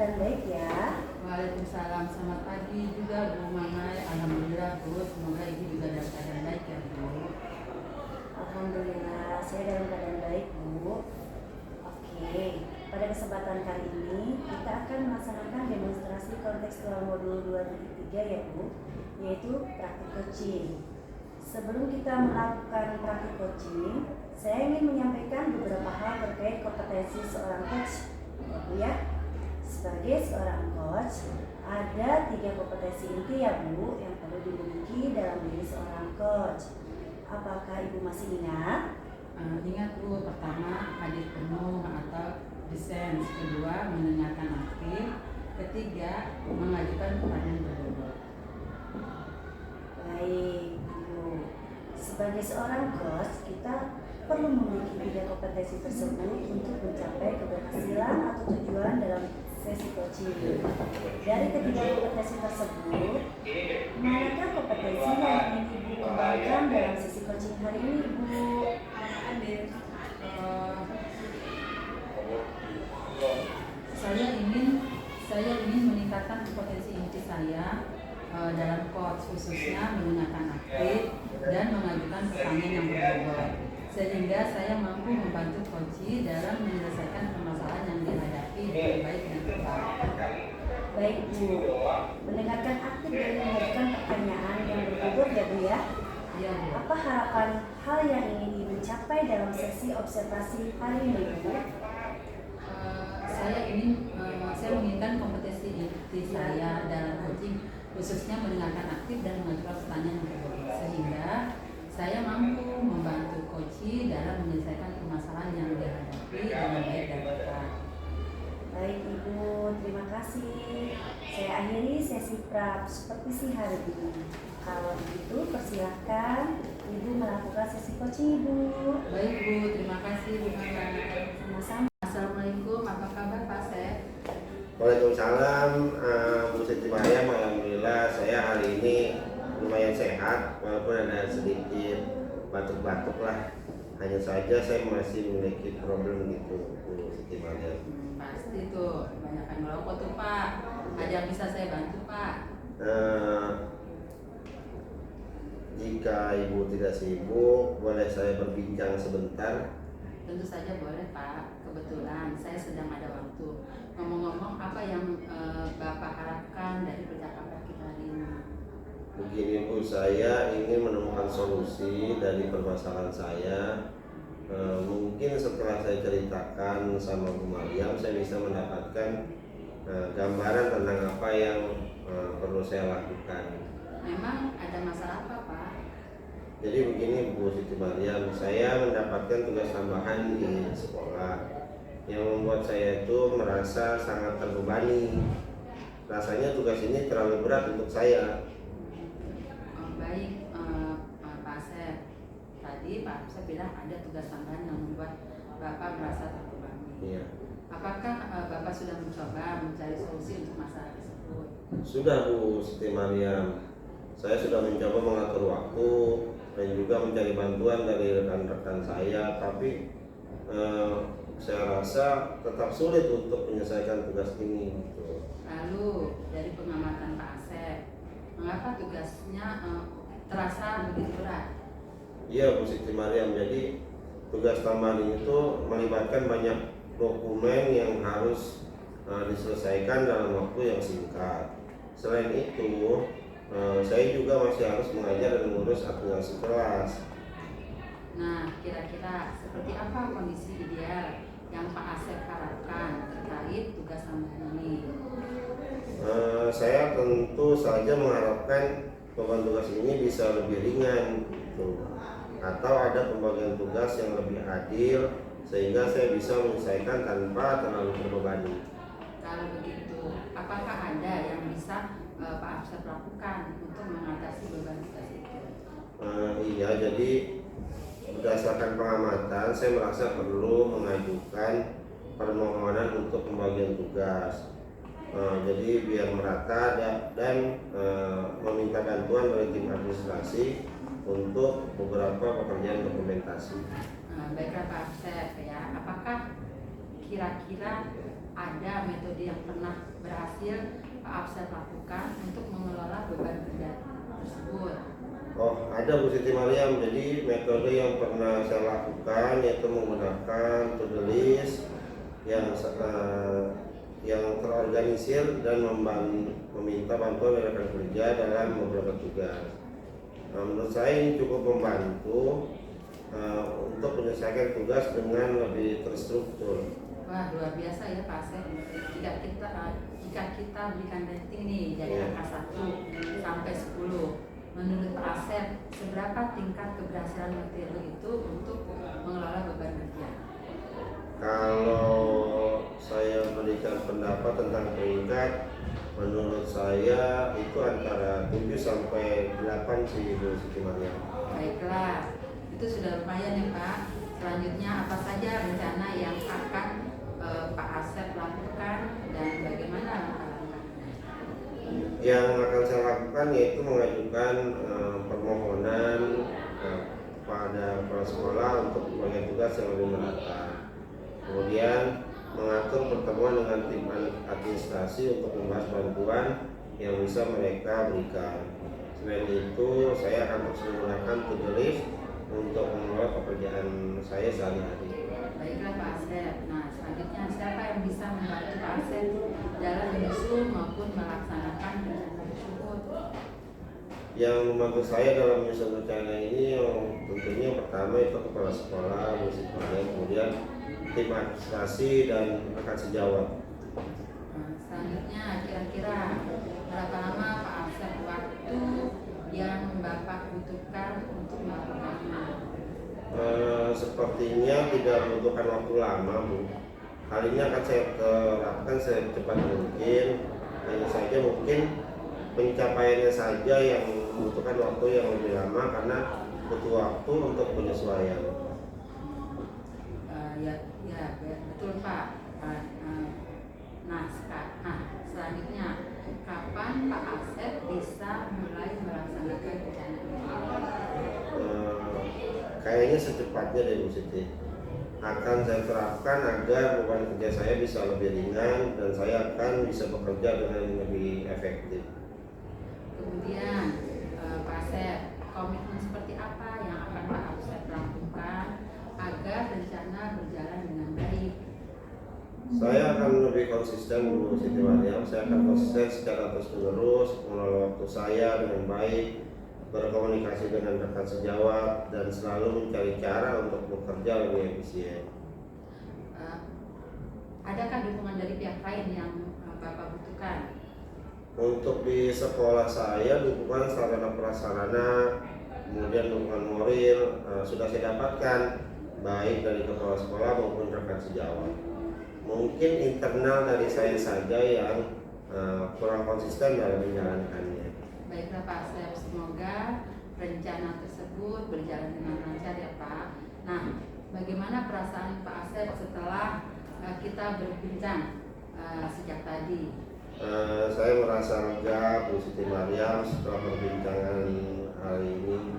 keadaan baik ya? Waalaikumsalam, selamat pagi juga Bu Mamai. Alhamdulillah Bu, semoga Ibu juga dalam keadaan baik ya Bu. Alhamdulillah, saya dalam keadaan baik Bu. Oke, pada kesempatan kali ini kita akan melaksanakan demonstrasi kontekstual modul 2.3 ya Bu, yaitu praktik coaching. Sebelum kita melakukan praktik coaching, saya ingin menyampaikan beberapa hal terkait kompetensi seorang coach ya Bu ya. Sebagai seorang coach, ada 3 kompetensi inti ya Bu yang perlu dimiliki dalam diri seorang coach. Apakah Ibu masih ingat? Ingat Bu, pertama hadir penuh atau presence, kedua mendengarkan aktif, ketiga mengajukan pertanyaan berbobot. Baik Ibu, sebagai seorang coach kita perlu memiliki 3 kompetensi tersebut untuk mencapai keberhasilan atau tujuan dalam sesi coaching. Dari ketiga kompetensi tersebut, manakah kompetensi yang ingin Ibu kembangkan dalam sesi coaching hari ini, Ibu? Hadir. Saya ingin meningkatkan kompetensi inti saya dalam coach, khususnya mendengarkan aktif dan mengajukan pertanyaan yang berbobot, sehingga saya mampu membantu coach dalam menyelesaikan permasalahan yang dihadapi dengan baik dan tepat. Baik Bu, mendengarkan aktif dan mengajukan pertanyaan yang berbobot ya Bu ya? Iya Bu. Apa harapan hal yang ingin Ibu capai dalam sesi observasi hari ini Bu? Saya menginginkan kompetensi inti saya dalam coaching, khususnya mendengarkan aktif dan mengajukan pertanyaan yang berbobot, sehingga saya mampu membantu coach dalam menyelesaikan permasalahan yang dihadapi dengan baik dan tepat. Baik Ibu, terima kasih. Saya akhiri sesi supervisi hari ini. Kalau begitu, persilahkan Ibu melakukan sesi coaching Ibu. Baik Bu, terima kasih Bu Mama. Sama-sama. Assalamualaikum, apa kabar Pak Sep? Waalaikumsalam, Bu Siti Mariam. Alhamdulillah saya hari ini lumayan sehat, walaupun ada sedikit batuk-batuk lah. Hanya saja saya masih memiliki problem gitu, Bu Siti Mariam. Pasti tuh, kebanyakan merokok tuh Pak. Ada yang bisa saya bantu Pak? Jika Ibu tidak sibuk, boleh saya berbincang sebentar? Tentu saja boleh Pak. Kebetulan saya sedang ada waktu. Ngomong-ngomong, apa yang Bapak harapkan dari percakapan kita hari ini? Begini Bu, saya ingin menemukan solusi dari permasalahan saya. Mungkin setelah saya ceritakan sama Bu Mariam, saya bisa mendapatkan gambaran tentang apa yang perlu saya lakukan. Memang ada masalah apa Pak? Jadi begini Bu Siti Mariam, saya mendapatkan tugas tambahan di sekolah yang membuat saya itu merasa sangat terbebani. Rasanya tugas ini terlalu berat untuk saya. Baik Pak Asep. Tadi Pak Asep bilang ada tugas tambahan yang membuat Bapak merasa terbebani. Iya. Apakah Bapak sudah mencoba mencari solusi untuk masalah tersebut? Sudah Bu Siti Mariam, saya sudah mencoba mengatur waktu dan juga mencari bantuan dari rekan-rekan saya, tapi saya rasa tetap sulit untuk menyelesaikan tugas ini. Lalu dari pengamatan Pak Asep, mengapa tugasnya terasa begitu berat? Iya Bu Siti Mariam, jadi tugas tambahan itu melibatkan banyak dokumen yang harus diselesaikan dalam waktu yang singkat. Selain itu, saya juga masih harus mengajar dan mengurus administrasi kelas. Nah, kira-kira seperti apa kondisi ideal yang Pak Asep harapkan terkait tugas tambahan ini? Saya tentu saja mengharapkan beban tugas ini bisa lebih ringan, gitu. Atau ada pembagian tugas yang lebih adil sehingga saya bisa menyelesaikan tanpa terlalu terbebani. Kalau begitu, apakah ada yang bisa Pak Asep lakukan untuk mengatasi beban tugas itu? Iya, jadi berdasarkan pengamatan saya merasa perlu mengajukan permohonan untuk pembagian tugas. Jadi biar merata dan meminta bantuan dari tim administrasi untuk beberapa pekerjaan dokumentasi. Baiklah Pak Asep ya, apakah kira-kira ada metode yang pernah berhasil Pak Afsar lakukan untuk mengelola beban kerja tersebut? Oh, ada Bu Siti Mariam. Jadi metode yang pernah saya lakukan yaitu menggunakan to-do list yang terorganisir dan meminta bantuan rekan kerja dalam beberapa tugas. Menurut saya ini cukup membantu untuk menyelesaikan tugas dengan lebih terstruktur. Wah, luar biasa ya Pak Asep. Jika kita berikan rating nih dari angka 1 sampai 10, menurut Pak Asep, seberapa tingkat keberhasilan metode itu untuk mengelola beban kerja? Kalau saya berikan pendapat tentang peringkat, menurut saya itu antara 7 sampai 8 sih Bu Siti Mariam. Baiklah, itu sudah lumayan ya Pak. Selanjutnya apa saja rencana yang akan Pak Asep lakukan dan bagaimana langkah-langkahnya? Yang akan saya lakukan yaitu mengajukan permohonan pada kepala sekolah untuk pembagian tugas yang lebih merata. Kemudian mengatur pertemuan dengan tim administrasi untuk membahas bantuan yang bisa mereka berikan. Selain itu, saya akan terus menggunakan to-do list untuk mengelola pekerjaan saya sehari-hari. Baiklah Pak Asep. Nah, selanjutnya siapa yang bisa membantu Pak Asep dalam menyusun maupun melaksanakan rencana tersebut? Yang membantu saya dalam menyusun rencana ini tentunya yang pertama itu kepala sekolah, kemudian tim administrasi dan rekan sejawat. Nah, selanjutnya kira-kira berapa lama Pak Asep waktu yang Bapak butuhkan untuk melakukannya? Sepertinya tidak membutuhkan waktu lama Bu. Hal ini akan saya terapkan secepat mungkin. Hanya saja mungkin pencapaiannya saja yang membutuhkan waktu yang lebih lama karena butuh waktu untuk penyesuaian. Ya, betul Pak. Nah, selanjutnya kapan Pak Asep bisa mulai melaksanakan rencana ini? Kayaknya secepatnya deh Bu Siti. Akan saya terapkan agar beban kerja saya bisa lebih ringan dan saya akan bisa bekerja dengan lebih efektif. Kemudian Pak Asep, komitmen seperti apa yang akan Pak Asep lakukan agar rencana berjalan dengan baik? Saya akan lebih konsisten Bu Siti Mariam. Saya akan konsisten secara terus-menerus mengelola waktu saya dengan baik, berkomunikasi dengan rekan sejawat, dan selalu mencari cara untuk bekerja lebih efisien. Adakah dukungan dari pihak lain yang Bapak butuhkan? Untuk di sekolah saya, dukungan sarana prasarana, kemudian dukungan moral sudah saya dapatkan baik dari kepala sekolah maupun rekan sejawat. Mungkin internal dari saya saja yang kurang konsisten dalam menjalankannya. Baiklah Pak Asep, semoga rencana tersebut berjalan dengan lancar ya Pak. Nah, bagaimana perasaan Pak Asep setelah kita berbincang sejak tadi? Saya merasa lega Bu Siti Mariam setelah perbincangan hari ini.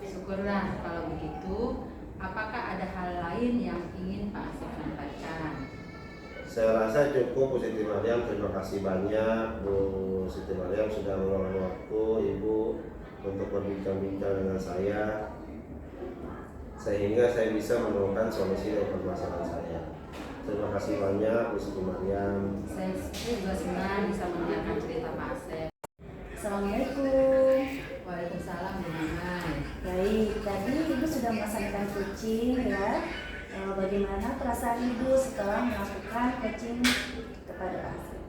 Syukurlah kalau begitu. Apakah ada hal lain yang ingin Pak Asep sampaikan? Saya rasa cukup Bu Siti Mariam. Terima kasih banyak Bu Siti Mariam sudah meluangkan waktu Ibu untuk berbincang-bincang dengan saya sehingga saya bisa menemukan solusi untuk permasalahan saya. Terima kasih banyak Bu Siti Mariam. Saya juga senang bisa mendengarkan cerita Pak Asep. Assalamualaikum. Waalaikumsalam Bu Mamai. Baik, tadi Ibu sudah melaksanakan coaching ya. Bagaimana perasaan Ibu setelah melakukan coaching kepada Pak Asep?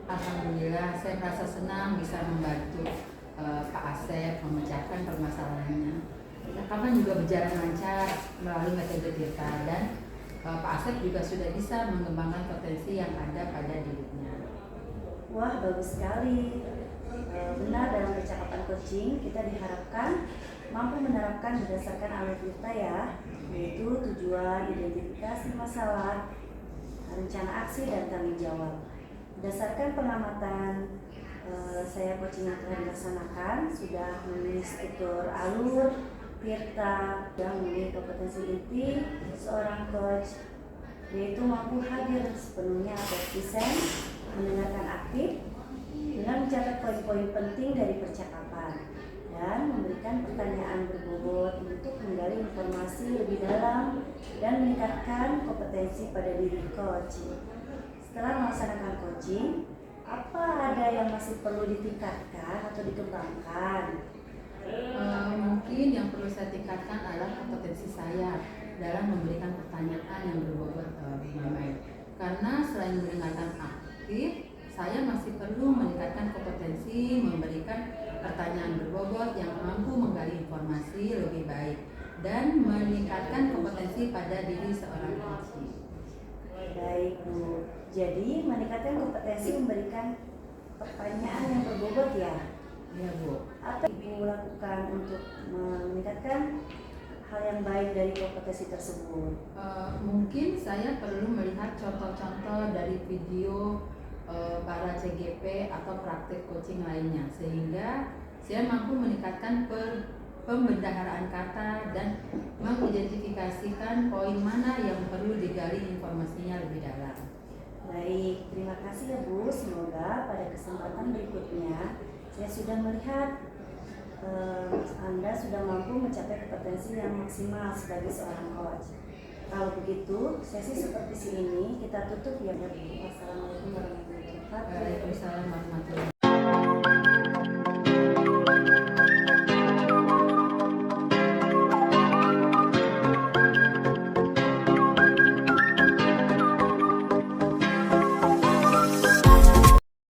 Alhamdulillah, saya merasa senang bisa membantu Pak Asep memecahkan permasalahannya. Karena juga berjalan lancar melalui metode kita dan Pak Asep juga sudah bisa mengembangkan potensi yang ada pada dirinya. Wah, bagus sekali. Benar, dalam percakapan coaching kita diharapkan mampu menerapkan berdasarkan alur kita ya, yaitu tujuan, identifikasi masalah, rencana aksi, dan tanggung jawab. Berdasarkan pengamatan saya coaching yang telah dilaksanakan, sudah menulis struktur alur, Pirta, yang memiliki kompetensi inti seorang coach, yaitu mampu hadir sepenuhnya atau present, mendengarkan aktif, dengan mencatat poin-poin penting dari percakapan, dan memberikan pertanyaan berbobot untuk menggali informasi lebih dalam dan meningkatkan kompetensi pada diri coach. Setelah melaksanakan coaching, apa ada yang masih perlu ditingkatkan atau dikembangkan? Mungkin yang perlu saya tingkatkan adalah kompetensi saya dalam memberikan pertanyaan yang berbobot, karena selain mendengarkan aktif, saya masih perlu meningkatkan kompetensi memberikan pertanyaan berbobot yang mampu menggali informasi lebih baik dan meningkatkan kompetensi pada diri seorang coach. Baik Bu, jadi meningkatkan kompetensi memberikan pertanyaan yang berbobot ya? Iya Bu. Apa Ibu lakukan untuk meningkatkan hal yang baik dari kompetensi tersebut? Mungkin saya perlu melihat contoh-contoh dari video para CGP atau praktik coaching lainnya, sehingga saya mampu meningkatkan pembendaharaan kata dan mengidentifikasikan poin mana yang perlu digali informasinya lebih dalam. Baik, terima kasih ya Bu. Semoga pada kesempatan berikutnya saya sudah melihat Anda sudah mampu mencapai kompetensi yang maksimal sebagai seorang coach. Kalau begitu, sesi seperti ini kita tutup ya Bu. Wassalamualaikum warahmatullahi wabarakatuh. Waalaikumsalam warahmatullahi wabarakatuh.